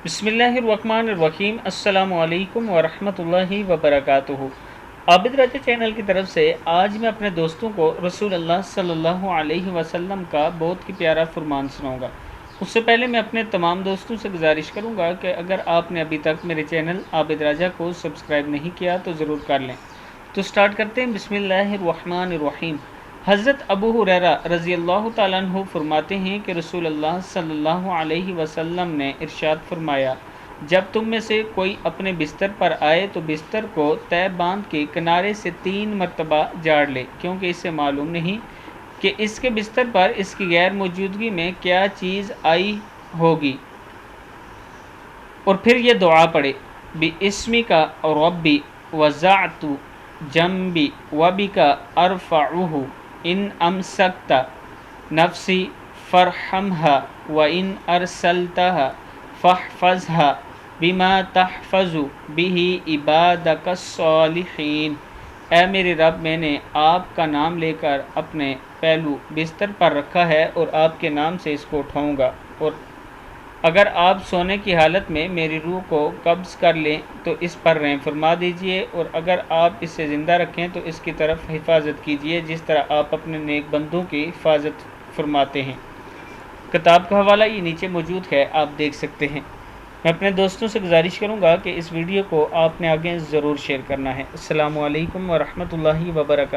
بسم اللہ الرحمن الرحیم۔ السلام علیکم ورحمۃ اللہ وبرکاتہ۔ عابد راجہ چینل کی طرف سے آج میں اپنے دوستوں کو رسول اللہ صلی اللہ علیہ وسلم کا بہت ہی پیارا فرمان سناؤں گا۔ اس سے پہلے میں اپنے تمام دوستوں سے گزارش کروں گا کہ اگر آپ نے ابھی تک میرے چینل عابد راجہ کو سبسکرائب نہیں کیا تو ضرور کر لیں۔ تو سٹارٹ کرتے ہیں۔ بسم اللہ الرحمن الرحیم۔ حضرت ابو ہریرہ رضی اللہ تعالیٰ عنہ فرماتے ہیں کہ رسول اللہ صلی اللہ علیہ وسلم نے ارشاد فرمایا، جب تم میں سے کوئی اپنے بستر پر آئے تو بستر کو طے باندھ کے کنارے سے 3 مرتبہ جاڑ لے، کیونکہ اسے معلوم نہیں کہ اس کے بستر پر اس کی غیر موجودگی میں کیا چیز آئی ہوگی، اور پھر یہ دعا پڑھے، بِاسْمِکَ رَبِّ وَضَعْتُ جَنبِي وَبِکَ أَرْفَعُهُ إِنْ أَمْسَكْتَ نَفْسِي فَارْحَمْهَا وَإِنْ أَرْسَلْتَهَا فَاحْفَظْهَا بِمَا تَحْفَظُ بِهِ عِبَادَكَ الصَّالِحِينَ۔ اے میرے رب، میں نے آپ کا نام لے کر اپنے پہلو بستر پر رکھا ہے اور آپ کے نام سے اس کو اٹھاؤں گا، اور اگر آپ سونے کی حالت میں میری روح کو قبض کر لیں تو اس پر رحم فرما دیجئے، اور اگر آپ اسے زندہ رکھیں تو اس کی طرف حفاظت کیجئے جس طرح آپ اپنے نیک بندوں کی حفاظت فرماتے ہیں۔ کتاب کا حوالہ یہ نیچے موجود ہے، آپ دیکھ سکتے ہیں۔ میں اپنے دوستوں سے گزارش کروں گا کہ اس ویڈیو کو آپ نے آگے ضرور شیئر کرنا ہے۔ السلام علیکم ورحمۃ اللہ وبرکاتہ۔